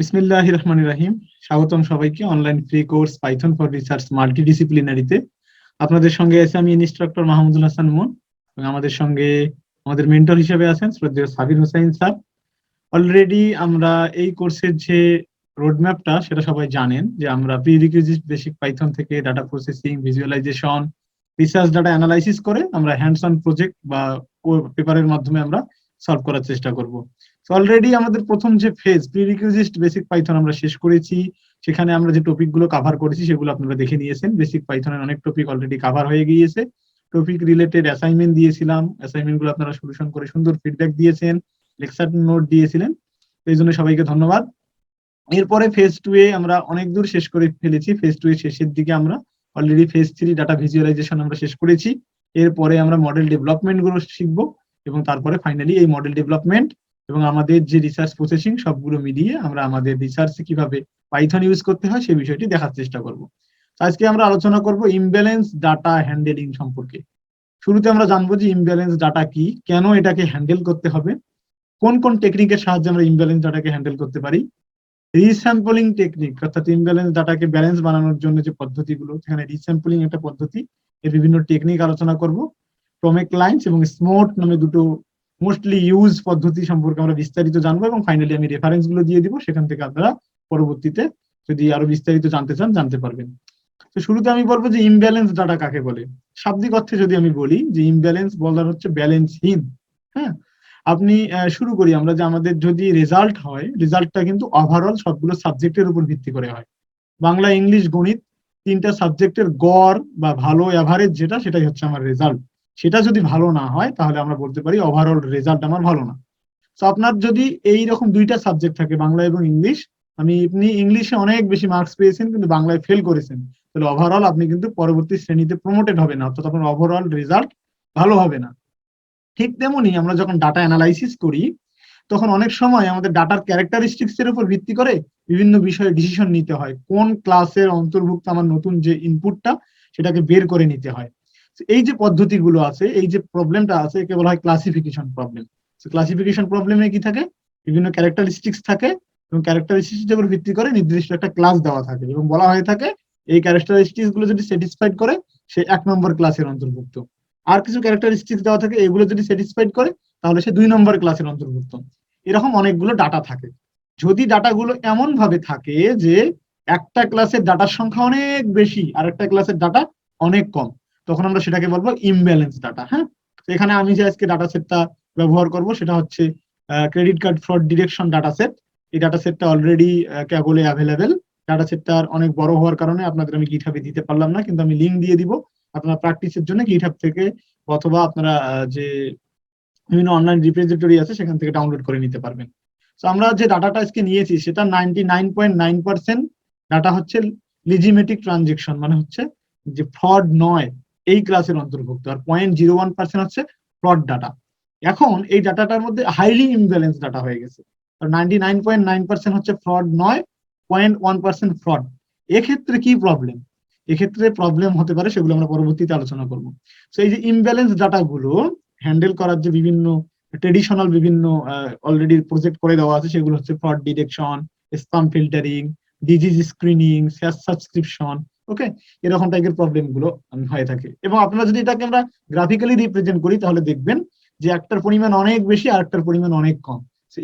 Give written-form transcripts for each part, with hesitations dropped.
বিসমিল্লাহির রহমানির রহিম। স্বাগতম সবাইকে online free course Python for research মাল্টিডিসিপ্লিনারিতে। আপনাদের সঙ্গে আছে আমি ইনস্ট্রাক্টর মাহমুদুল হাসান মুন, এবং আমাদের সঙ্গে আমাদের মেন্টর হিসেবে আছেন শ্রদ্ধেয় সাবির হোসেন স্যার। অলরেডি আমরা এই কোর্সের যে রোডম্যাপটা সেটা সবাই জানেন, যে আমরা প্রি রিকুইজিট বেসিক পাইথন থেকে data processing, visualisation, research data analysis করে আমরা হ্যান্ডস অন প্রজেক্ট বা পেপারের মাধ্যমে আমরা সলভ করার চেষ্টা করব। অলরেডি আমাদের প্রথম যে phase pre requisite basic Python আমরা শেষ করেছি। সেখানে আমরা যে টপিক গুলো কভার করেছি সেগুলো আপনারা দেখে নিয়েছেন। বেসিক পাইথনের অনেক টপিক অলরেডি কভার হয়ে গিয়েছে। টপিক রিলেটেড অ্যাসাইনমেন্ট দিয়েছিলাম, অ্যাসাইনমেন্ট গুলো আপনারা সলিউশন করে সুন্দর ফিডব্যাক দিয়েছেন, লেকচার নোট দিয়েছিলেন, এই জন্য সবাইকে ধন্যবাদ। এরপরে ফেজ 2 এ আমরা অনেক দূর শেষ করে ফেলেছি। ফেজ 2 এর শেষের দিকে আমরা অলরেডি ফেজ 3 ডাটা ভিজুয়ালাইজেশন আমরা শেষ করেছি। এরপরে আমরা মডেল ডেভেলপমেন্ট গুলো শিখবো, এবং তারপরে ফাইনালি এই মডেল ডেভেলপমেন্ট এবং আমাদের যে রিসার্চ প্রসেসিং সবগুলো মিলিয়ে আমরা আমাদের রিসার্চে কিভাবে পাইথন ইউজ করতে হয় সেই বিষয়টি দেখার চেষ্টা করব। আজকে আমরা আলোচনা করব ইমব্যালেন্স ডাটা হ্যান্ডেলিং সম্পর্কে। শুরুতে আমরা জানবো যে ইমব্যালেন্স ডাটা কি, কেন এটাকে হ্যান্ডেল করতে হবে, কোন কোন টেকনিকের সাহায্যে আমরা ইমব্যালেন্স ডাটাকে হ্যান্ডেল করতে পারি, রিস্যাম্পলিং টেকনিক অর্থাৎ ইমব্যালেন্স ডাটাকে ব্যালেন্স বানানোর জন্য যে পদ্ধতিগুলো, সেখানে রিস্যাম্পলিং একটা পদ্ধতি, এর বিভিন্ন টেকনিক আলোচনা করব। টমেক লাইন্স এবং স্মোট নামে দুটো মোস্টলি ইউজ পদ্ধতি সম্পর্কে আমরা বিস্তারিত জানবো, এবং ফাইনালি আমি রেফারেন্স গুলো দিয়ে দিব, সেখান থেকে আপনারা পরবর্তীতে যদি আরো বিস্তারিত জানতে চান জানতে পারবেন। তো শুরুতে আমি বলবো যে ইমব্যালেন্স ডাটা কাকে বলে। শাব্দিক অর্থে যদি আমি বলি যে ইমব্যালেন্স বলার হচ্ছে ব্যালেন্সহীন। হ্যাঁ, আপনি শুরু করি আমরা যে আমাদের যদি রেজাল্ট হয়, রেজাল্টটা কিন্তু ওভারঅল সবগুলো সাবজেক্টের উপর ভিত্তি করে হয়। বাংলা, ইংলিশ, গণিত তিনটা সাবজেক্টের গড় বা ভালো এভারেজ যেটা, সেটাই হচ্ছে আমার রেজাল্ট। সেটা যদি ভালো না হয় তাহলে আমরা বলতে পারি ওভারঅল রেজাল্ট আমার ভালো না। তো আপনার যদি এই রকম দুইটা সাবজেক্ট থাকে, বাংলা এবং ইংলিশ, আপনি ইংলিশে অনেক বেশি মার্কস পেয়েছেন কিন্তু বাংলায় ফেল করেছেন, তাহলে ওভারঅল আপনি কিন্তু পরবর্তী শ্রেণীতে প্রমোটেড হবে না, অর্থাৎ আপনার ওভারঅল রেজাল্ট ভালো হবে না। ঠিক তেমনি আমরা যখন ডাটা অ্যানালাইসিস করি তখন অনেক সময় আমাদের ডাটার ক্যারেক্টারিস্টিক্স এর উপর ভিত্তি করে বিভিন্ন বিষয়ে ডিসিশন নিতে হয়। কোন ক্লাসের অন্তর্ভুক্ত আমার নতুন যে ইনপুটটা সেটাকে বের করে নিতে হয়। এই যে পদ্ধতিগুলো আছে, এই যে প্রবলেমটা আছে, একে বলা হয় ক্লাসিফিকেশন প্রবলেম। ক্লাসিফিকেশন প্রবলেমে কি থাকে, বিভিন্ন ক্যারেক্টারিস্টিক্স থাকে, এবং ক্যারেক্টারিস্টিক্স এর উপর ভিত্তি করে নির্দিষ্ট একটা ক্লাস দেওয়া থাকে, এবং বলা হয়ে থাকে এই ক্যারেক্টারিস্টিক্স গুলো যদি স্যাটিসফাইড করে সে 1 নম্বর ক্লাসের অন্তর্ভুক্ত। আর কিছু ক্যারেক্টারিস্টিক্স দেওয়া থাকে, এগুলো যদি স্যাটিসফাইড করে তাহলে সে 2 নম্বর ক্লাসের অন্তর্ভুক্ত। এরকম অনেকগুলো ডাটা থাকে। যদি ডাটাগুলো এমন ভাবে থাকে যে একটা ক্লাসের ডাটার সংখ্যা অনেক বেশি আর একটা ক্লাসের ডাটা অনেক কম, তখন আমরা সেটাকে বলবো ইমব্যালেন্স ডাটা। হ্যাঁ, এখানে আমি যে আজকে ডাটা সেটটা ব্যবহার করব সেটা হচ্ছে credit card fraud detection data set. এই ডাটা সেটটা অলরেডি ক্যাগলে অ্যাভেলেবেল। ডাটা সেটটা অনেক বড় হওয়ার কারণে আপনাদের আমি গিটহাবে দিতে পারলাম না, কিন্তু আমি লিঙ্ক দিয়ে দিব আপনারা প্র্যাকটিসের জন্য গিটহাব থেকে, অথবা আপনারা যে বিভিন্ন অনলাইন রিপোজিটরি আছে সেখান থেকে ডাউনলোড করে নিতে পারবেন। তো আমরা যে ডাটাটা আজকে নিয়েছি সেটা 99.9% ডাটা হচ্ছে লিজিমেটিক ট্রানজেকশন, মানে হচ্ছে যে ফ্রড নয়, এই ক্লাসের অন্তর্ভুক্ত। আর 0.01% হচ্ছে ফ্রড ডাটা। এখন এই ডাটাটার মধ্যে হাইলি ইমব্যালেন্স ডাটা হয়ে গেছে। 99.9% হচ্ছে ফ্রড নয়, 0.1% ফ্রড। এক্ষেত্রে কি প্রবলেম, এক্ষেত্রে প্রবলেম হতে পারে, সেগুলো আমরা পরবর্তীতে আলোচনা করবো। তো এই যে ইমব্যালেন্স ডাটাগুলো হ্যান্ডেল করার যে বিভিন্ন ট্রেডিশনাল বিভিন্ন অলরেডি প্রজেক্ট করে দেওয়া আছে, সেগুলো হচ্ছে fraud detection, spam filtering, disease screening, share subscription. Okay, এরকম টাইপের প্রবলেম গুলো হয়ে থাকে। এবং আপনারা যদি এটাকে আমরা গ্রাফিক্যালি রিপ্রেজেন্ট করি তাহলে দেখবেন যে একটার পরিমাণ অনেক বেশি আর একটার পরিমাণ অনেক কম।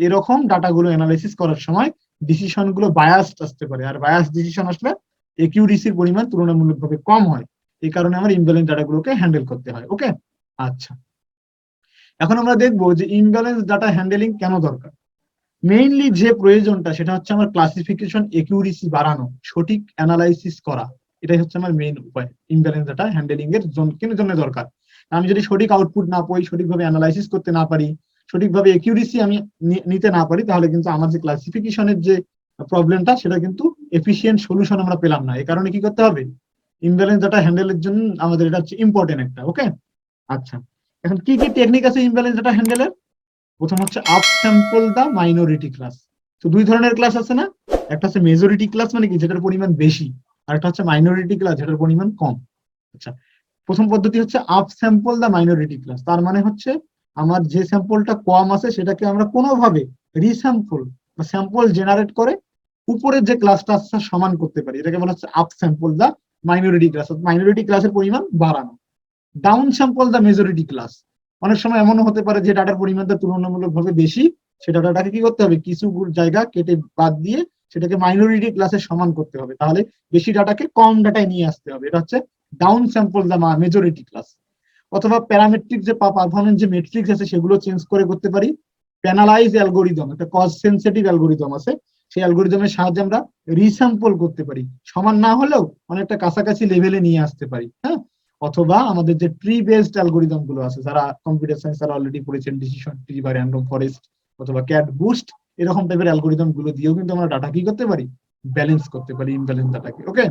এরকম ডাটাগুলো অ্যানালাইসিস করার সময় ডিসিশন গুলো বায়াসড আসতে পারে, আর বায়াস ডিসিশন আসলে একিউরেসির পরিমাণ তুলনামূলকভাবে কম হয়। এই কারণে আমার ইমব্যালেন্স ডাটাগুলোকে হ্যান্ডেল করতে হয়। ওকে, আচ্ছা, এখন আমরা দেখবো যে ইমব্যালেন্স ডাটা হ্যান্ডেলিং কেন দরকার। মেইনলি যে প্রয়োজনটা সেটা হচ্ছে আমার ক্লাসিফিকেশন একিউরেসি বাড়ানো, সঠিক অ্যানালাইসিস করা। এটাই হচ্ছে আমার মেইন উপায় ইমব্যালেন্স ডাটা হ্যান্ডেলিং এর জন্য দরকার। আমি যদি সঠিক আউটপুট না পাই, সঠিকভাবে অ্যানালাইসিস করতে না পারি, সঠিকভাবে একিউরেসি আমি নিতে না পারি, তাহলে কিন্তু আমার যে ক্লাসিফিকেশনের যে প্রবলেমটা সেটা কিন্তু এফিসিয়েন্ট সলিউশন আমরা পেলাম না। এই কারণে কি করতে হবে, ইমব্যালেন্স ডাটা হ্যান্ডেলের জন্য আমাদের এটা হচ্ছে ইম্পর্টেন্ট একটা। ওকে, আচ্ছা, এখন কি কি টেকনিক আছে ইমব্যালেন্স ডাটা হ্যান্ডেলের? প্রথম হচ্ছে আপ স্যাম্পল দা মাইনরিটি ক্লাস। তো দুই ধরনের ক্লাস আছে না, একটা হচ্ছে মেজরিটি ক্লাস মানে কি যেটার পরিমাণ বেশি, আর একটা হচ্ছে মাইনরিটি ক্লাস যেটার পরিমাণ কম। আচ্ছা, প্রথম পদ্ধতি হচ্ছে আপ স্যাম্পল দা মাইনরিটি ক্লাস। তার মানে হচ্ছে আমার যে স্যাম্পলটা কম আছে সেটাকে আমরা কোনোভাবে রিস্যাম্পল বা স্যাম্পল জেনারেট করে উপরের যে ক্লাসটা আছে সমান করতে পারি। এটাকে বলা হচ্ছে আপ স্যাম্পল দা মাইনরিটি ক্লাস, মাইনরিটি ক্লাসের পরিমাণ বাড়ানো। ডাউন স্যাম্পল দা মেজরিটি ক্লাস, অনেক সময় এমনও হতে পারে যে ডাটার পরিমাণটা তুলনামূলকভাবে বেশি, সেটা ডাটাকে কি করতে হবে, কিছু জায়গা কেটে বাদ দিয়ে সেটাকে মাইনরিটি ক্লাসে সমান করতে হবে, তাহলে বেশি ডাটাকে কম ডাটায় নিয়ে আসতে হবে। এটা হচ্ছে ডাউন স্যাম্পল দা মেজরিটি ক্লাস। অথবা প্যারামেট্রিক যে পারফরমেন্স যে মেট্রিক্স আছে সেগুলো চেঞ্জ করে করতে পারি। প্যানালাইজ অ্যালগোরিদম, একটা কজ সেনসিটিভ অ্যালগোরিদম আছে, সেই অ্যালগোরিদমের সাহায্যে আমরা রিস্যাম্পল করতে পারি, সমান না হলেও অনেকটা কাছাকাছি লেভেলে নিয়ে আসতে পারি। হ্যাঁ, অথবা আমাদের যে ট্রি বেসড অ্যালগোরিদম গুলো আছে, যারা কম্পিউটার সায়েন্স তারা অলরেডি পড়েছেন, ডিসিশন ট্রি বা র্যান্ডম ফরেস্ট অথবা ক্যাট বুস্ট, এরকম টাইপের অ্যালগোরিদম গুলো দিয়েও কিন্তু আমরা ডাটা কি করতে পারি, ব্যালেন্স করতে পারি ইমব্যালেন্স ডাটাকে। ওকে,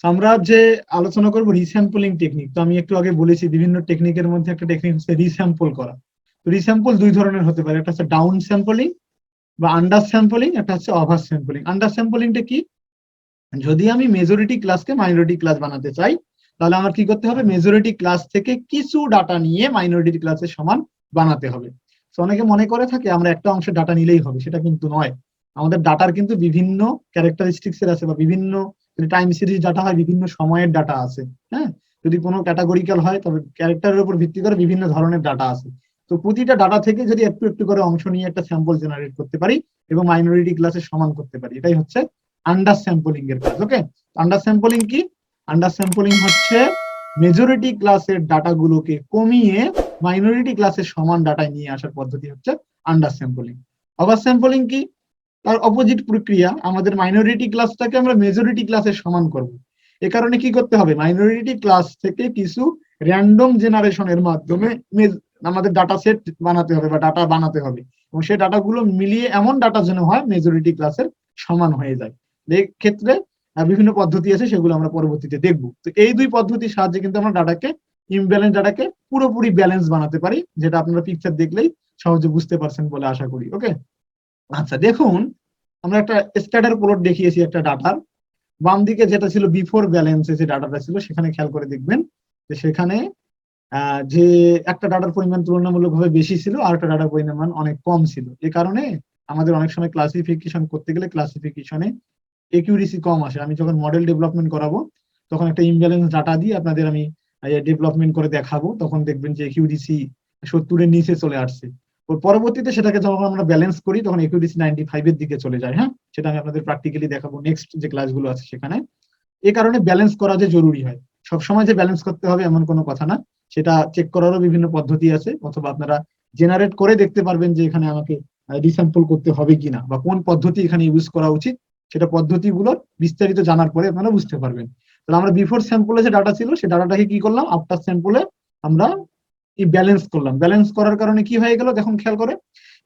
আমরা যে আলোচনা করব রিস্যাম্পলিং টেকনিক, তো আমি একটু আগে বলেছি বিভিন্ন টেকনিকের মধ্যে একটা টেকনিক হচ্ছে রিস্যাম্পল করা। তো রিস্যাম্পল দুই ধরনের হতে পারে, একটা হচ্ছে ডাউন স্যাম্পলিং বা আন্ডার স্যাম্পলিং, একটা হচ্ছে ওভার স্যাম্পলিং। আন্ডার স্যাম্পলিংটা কি, যদি আমি মেজরিটি ক্লাসকে মাইনরিটি ক্লাস বানাতে চাই, তাহলে আমার কি করতে হবে, মেজরিটি ক্লাস থেকে কিছু ডাটা নিয়ে মাইনরিটি ক্লাসের সমান বানাতে হবে। তো অনেকে মনে করে থাকে আমরা একটা অংশের ডাটা নিলেই হবে, সেটা কিন্তু নয়। আমাদের ডাটার কিন্তু বিভিন্ন ক্যারেক্টারিস্টিক্স এর আছে, বা বিভিন্ন টাইম সিরিজ ডাটা হয়, বিভিন্ন সময়ের ডাটা আছে। হ্যাঁ, যদি কোনো ক্যাটাগরিক্যাল হয় তবে ক্যারেক্টারের উপর ভিত্তি করে বিভিন্ন ধরনের ডাটা আছে। তো প্রতিটা ডাটা থেকে যদি একটু একটু করে অংশ নিয়ে একটা স্যাম্পল জেনারেট করতে পারি এবং মাইনরিটি ক্লাসে সমান করতে পারি, এটাই হচ্ছে আন্ডার স্যাম্পলিং এর কাজ। ওকে, আন্ডার স্যাম্পলিং কি, আন্ডার স্যাম্পলিং হচ্ছে মেজরিটি ক্লাসের ডাটাগুলোকে কমিয়ে মাইনরিটি ক্লাসের সমান ডাটায় নিয়ে আসার পদ্ধতি হচ্ছে আন্ডার স্যাম্পলিং। ওভার স্যাম্পলিং কি, তার অপোজিট প্রক্রিয়া, আমাদের মাইনরিটি ক্লাসটাকে আমরা মেজরিটি ক্লাসের সমান করব। এ কারণে কি করতে হবে, মাইনরিটি ক্লাস থেকে কিছু র্যান্ডম জেনারেশনের মাধ্যমে আমাদের ডাটা সেট বানাতে হবে বা ডাটা বানাতে হবে, এবং সেই ডাটাগুলো মিলিয়ে এমন ডাটা যেন হয় মেজরিটি ক্লাসের সমান হয়ে যায়। এই ক্ষেত্রে বিভিন্ন পদ্ধতি আছে, সেগুলো আমরা পরবর্তীতে দেখব। তো এই দুই পদ্ধতির সাহায্যে কিন্তু আমরা ডাটাকে, ইমব্যালেন্স ডাটাকে পুরোপুরি ব্যালেন্স বানাতে পারি, যেটা আপনারা পিকচার দেখলেই সহজে বুঝতে পারছেন বলে আশা করি। ওকে, আচ্ছা দেখুন, আমরা একটা স্ক্যাটার প্লট দেখিয়েছি একটা ডাটার। বাম দিকে যেটা ছিল বিফোর ব্যালেন্সে যে ডাটাটা ছিল, সেখানে খেয়াল করে দেখবেন যে সেখানে যে একটা ডাটার পরিমাণ তুলনামূলকভাবে বেশি ছিল আর একটা ডাটার পরিমাণ অনেক কম ছিল। এ কারণে আমাদের অনেক সময় ক্লাসিফিকেশন করতে গেলে ক্লাসিফিকেশনে একিউরেসি কম আসে। আমি যখন মডেল ডেভেলপমেন্ট করাবো তখন একটা ইমব্যালেন্স ডাটা দিয়ে আপনাদের আমি ডেভেলপমেন্ট করে দেখাবো, তখন দেখবেন যে একিউরেসি 70-এর নিচে চলে আসছে। পরবর্তীতে সেটাকে যখন আমরা ব্যালেন্স করি তখন একিউরেসি 95-এর দিকে চলে যায়। হ্যাঁ, সেটা আমি আপনাদের প্র্যাকটিক্যালি দেখাবো নেক্সট যে ক্লাসগুলো আছে সেখানে। এ কারণে ব্যালেন্স করা যে জরুরি হয়, সবসময় যে ব্যালেন্স করতে হবে এমন কোনো কথা না, সেটা চেক করারও বিভিন্ন পদ্ধতি আছে, অথবা আপনারা জেনারেট করে দেখতে পারবেন যে এখানে আমাকে রিস্যাম্পল করতে হবে কিনা বা কোন পদ্ধতি এখানে ইউজ করা উচিত, সেটা পদ্ধতিগুলোর বিস্তারিত জানার পরে আপনারা বুঝতে পারবেন। তাহলে আমরা বিফোর স্যাম্পলে যে ডাটা ছিল সেই ডাটাটাকে কি করলাম, আফটার স্যাম্পলে আমরা ব্যালেন্স করলাম। ব্যালেন্স করার কারণে কি হয়ে গেল, দেখুন খেয়াল করে,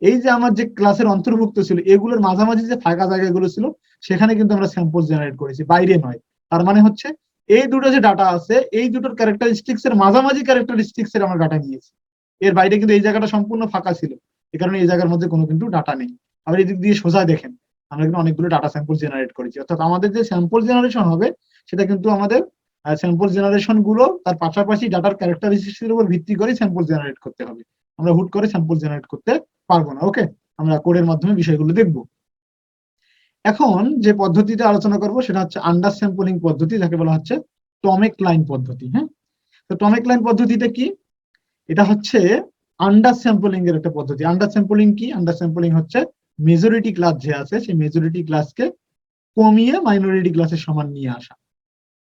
এই যে আমার যে ক্লাসের অন্তর্ভুক্ত ছিল এগুলোর মাঝামাঝি যে ফাঁকা জায়গাগুলো ছিল সেখানে কিন্তু আমরা স্যাম্পল জেনারেট করেছি, বাইরে নয়। তার মানে হচ্ছে এই দুটো যে ডাটা আছে এই দুটোর ক্যারেক্টারিস্টিক্স এর মাঝামাঝি ক্যারেক্টারিস্টিক্স এর আমরা ডাটা নিয়েছি, এর বাইরে কিন্তু এই জায়গাটা সম্পূর্ণ ফাঁকা ছিল, এই কারণে এই জায়গার মধ্যে কোনো কিন্তু ডাটা নেই। আবার এদিক দিয়ে সোজা দেখেন আমরা কিন্তু অনেকগুলো ডাটা স্যাম্পল জেনারেট করেছি, অর্থাৎ আমাদের যে স্যাম্পল জেনারেশন হবে সেটা কিন্তু আমাদের স্যাম্পল জেনারেশন গুলো তার পাশাপাশি ডাটার ক্যারেক্টারিস্টিক্স এর উপর ভিত্তি করে স্যাম্পল জেনারেট করতে হবে। আমরা হুট করে স্যাম্পল জেনারেট করতে পারবো না। ওকে, আমরা কোডের মাধ্যমে বিষয়গুলো দেখবো। এখন যে পদ্ধতিতে আলোচনা করব সেটা হচ্ছে আন্ডার স্যাম্পলিং পদ্ধতি, যাকে বলা হচ্ছে টমেক লাইন পদ্ধতি। হ্যাঁ, তো টমেক লাইন পদ্ধতিটা কি, এটা হচ্ছে আন্ডার স্যাম্পলিং এর একটা পদ্ধতি। আন্ডার স্যাম্পলিং কি, আন্ডার স্যাম্পলিং হচ্ছে মেজরিটি ক্লাস যে আছে সেই মেজরিটি ক্লাসকে কমিয়ে মাইনরিটি ক্লাসের সমান নিয়ে আসা।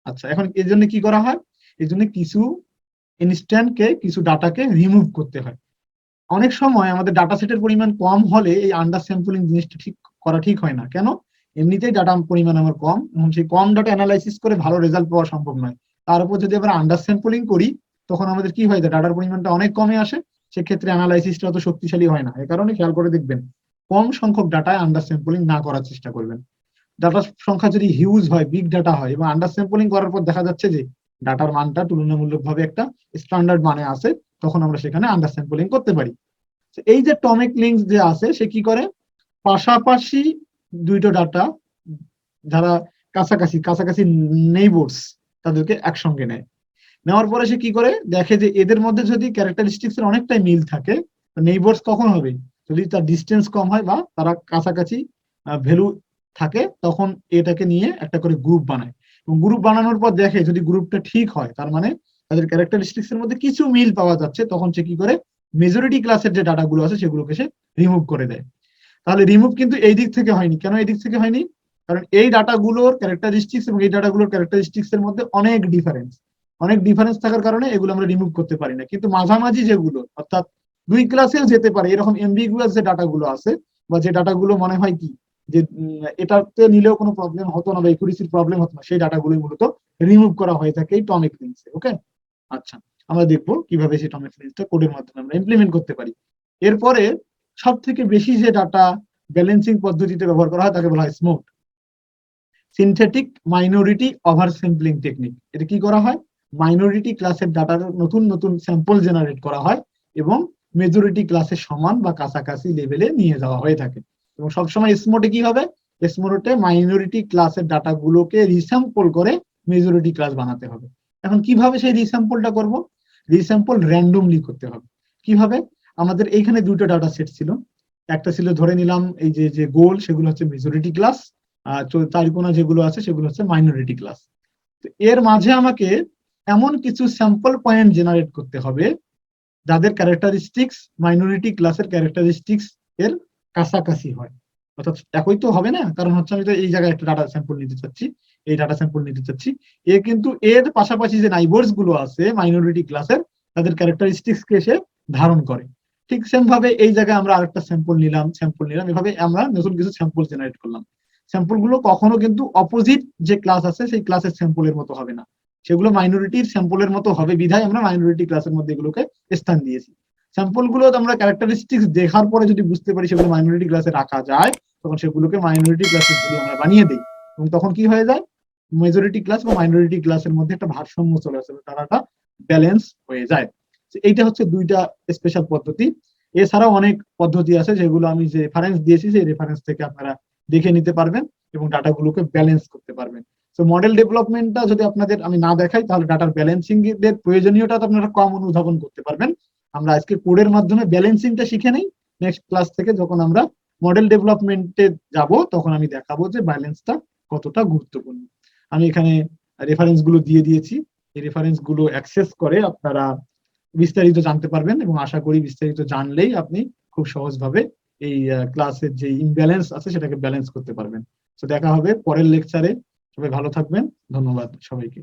আচ্ছা, এখন এর জন্য কি করা হয়, এর জন্য কিছু ইনস্ট্যান্টকে, কিছু ডাটাকে রিমুভ করতে হয়। অনেক সময় আমাদের ডাটা সেটের পরিমাণ কম হলে এই আন্ডার স্যাম্পলিং জিনিসটা ঠিক হয় না। কেন? এমনিতেই ডাটা পরিমাণ আমার কম, এবং সেই কম ডাটা অ্যানালাইসিস করে ভালো রেজাল্ট পাওয়া সম্ভব নয়। তার উপর যদি আমরা আন্ডার স্যাম্পলিং করি, তখন আমাদের কি হয়, ডাটার পরিমাণটা অনেক কমে আসে, সেক্ষেত্রে অ্যানালাইসিসটা অত শক্তিশালী হয় না। এ কারণে খেয়াল করে দেখবেন, কম সংখ্যক ডাটায় আন্ডার স্যাম্পলিং না করার চেষ্টা করবেন। ডাটার সংখ্যা যদি হিউজ হয়, বিগ ডাটা হয়, এবং আন্ডার স্যাম্পলিং করার পর দেখা যাচ্ছে যে ডাটার মানটা তুলনামূলকভাবে একটা স্ট্যান্ডার্ড মানে আছে, তখন আমরা সেখানে আন্ডার স্যাম্পলিং করতে পারি। এই যে টমিক লিঙ্কস যে আছে, সে কি করে, পাশাপাশি দুইটা ডাটা যারা কাছাকাছি কাছাকাছি নেইবারস, তাদেরকে একসঙ্গে নেয়। নেওয়ার পরে সে কি করে, দেখে যে এদের মধ্যে যদি ক্যারেক্টারিস্টিক্স এর অনেকটাই মিল থাকে, নেইবারস কখন হবে, যদি তার ডিস্টেন্স কম হয় বা তারা কাছাকাছি ভ্যালু থাকে, তখন এটাকে নিয়ে একটা করে গ্রুপ বানায়। এবং গ্রুপ বানানোর পর দেখে যদি গ্রুপটা ঠিক হয়, তার মানে তাদের ক্যারেক্টারিস্টিক্স এর মধ্যে কিছু মিল পাওয়া যাচ্ছে, তখন সে কি করে, মেজরিটি ক্লাসের যে ডাটাগুলো আছে সেগুলোকে সে রিমুভ করে দেয়। তাহলে রিমুভ কিন্তু এই দিক থেকে হয়নি। কেন এই দিক থেকে হয়নি? কারণ এই ডাটাগুলোর ক্যারেক্টারিস্টিক্স এবং এই ডাটাগুলোর ক্যারেক্টারিস্টিক্স এর মধ্যে অনেক ডিফারেন্স থাকার কারণে এগুলো আমরা রিমুভ করতে পারি না। কিন্তু মাঝামাঝি যেগুলো, অর্থাৎ দুই ক্লাসেও যেতে পারে এরকম এমবিগুয়াস যে ডাটাগুলো আছে, বা যে ডাটাগুলো মনে হয় কি যে এটাতে নিলেও কোনো প্রবলেম হতো না বা একুরেসির প্রবলেম হতো না, সেই ডাটাগুলোই মূলত রিমুভ করা হয়ে থাকে এই টমিক লিঙ্কসে। ওকে, আচ্ছা, আমরা দেখবো কিভাবে সেই টমিক লিঙ্কসটা কোডের মাধ্যমে আমরা ইমপ্লিমেন্ট করতে পারি। এরপরে সব থেকে বেশি যে ডাটা ব্যালেন্সিং পদ্ধতিতে ব্যবহার করা হয় তাকে বলা হয় smooth synthetic minority over sampling technique. এটা কি করা হয়, মাইনরিটি ক্লাসের ডাটার নতুন নতুন স্যাম্পল জেনারেট করা হয় এবং মেজরিটি ক্লাসের সমান বা কাছাকাছি লেভেলে নিয়ে যাওয়া হয়ে থাকে। এবং সবসময় স্মোটে কি হবে, স্মোটে মাইনরিটি ক্লাসের ডাটাগুলোকে রিস্যাম্পল করে মেজরিটি ক্লাস বানাতে হবে। এখন কিভাবে সেই রিস্যাম্পলটা করব? রিস্যাম্পল র্যান্ডমলি করতে হবে। কিভাবে? আমাদের এইখানে দুটো ডাটা সেট ছিল, একটা ছিল ধরে নিলাম এই যে যে গোল, সেগুলো হচ্ছে মেজরিটি ক্লাস, আর চারিকোনা যেগুলো আছে সেগুলো হচ্ছে মাইনরিটি ক্লাস। এর মাঝে আমাকে এমন কিছু স্যাম্পল পয়েন্ট জেনারেট করতে হবে যাদের ক্যারেক্টারিস্টিক্স মাইনরিটি ক্লাসের ক্যারেক্টারিস্টিক্স এর কাছাকাছি হয়। অর্থাৎ একই তো হবে না, কারণ হচ্ছে আমি তো এই জায়গায় একটা ডাটা স্যাম্পল নিতে চাচ্ছি, এই ডাটা স্যাম্পল নিতে চাচ্ছি, এ কিন্তু এর পাশাপাশি যে নাইবারস গুলো আছে মাইনরিটি ক্লাসের, তাদের ক্যারেক্টারিস্টিক্স কে সে ধারণ করে। ঠিক সেম ভাবে এই জায়গায় আমরা আরেকটা স্যাম্পল নিলাম, এভাবে আমরা নতুন কিছু স্যাম্পল জেনারেট করলাম। স্যাম্পল গুলো কখনো কিন্তু অপোজিট যে ক্লাস আছে সেই ক্লাসের স্যাম্পলের মতো হবে না, সেগুলো মাইনরিটির স্যাম্পলের মতো হবে, বিধায় আমরা মাইনরিটি ক্লাসের মধ্যে এগুলোকে স্থান দিয়েছি। স্যাম্পল গুলো আমরা ক্যারেক্টারিস্টিক্স দেখার পরে যদি বুঝতে পারি সেগুলো মাইনরিটি ক্লাসে রাখা যায়, তখন সেগুলোকে মাইনরিটি ক্লাসের যদি আমরা বানিয়ে দিই, এবং তখন কি হয়ে যায়, মেজরিটি ক্লাস বা মাইনরিটি ক্লাসের মধ্যে একটা ভারসাম্য চলে আসে, তারাটা ব্যালেন্স হয়ে যায়। এইটা হচ্ছে দুইটা স্পেশাল পদ্ধতি। এছাড়াও অনেক পদ্ধতি আছে যেগুলো আমি যে রেফারেন্স দিয়েছি সেই রেফারেন্স থেকে আপনারা দেখে নিতে পারবেন এবং ডাটাগুলোকে ব্যালেন্স করতে পারবেন। তো মডেল ডেভেলপমেন্টটা যদি আপনাদের আমি না দেখাই, তাহলে ডাটার ব্যালেন্সিং এর প্রয়োজনীয়তা আপনারা কম অনুধাবন করতে পারবেন। আমরা আজকে কোডের মাধ্যমে ব্যালেন্সিংটা শিখে নেই, নেক্সট ক্লাস থেকে যখন আমরা মডেল ডেভেলপমেন্টে যাব তখন আমি দেখাবো যে ব্যালেন্সটা কতটা গুরুত্বপূর্ণ। আমি এখানে রেফারেন্স গুলো দিয়ে দিয়েছি, এই রেফারেন্স গুলো অ্যাক্সেস করে আপনারা বিস্তারিত জানতে পারবেন, এবং আশা করি বিস্তারিত জানলেই আপনি খুব সহজভাবে এই ক্লাসের যে ইমব্যালেন্স আছে সেটাকে ব্যালেন্স করতে পারবেন। তো দেখা হবে পরের লেকচারে। সবাই ভালো থাকবেন, ধন্যবাদ সবাইকে।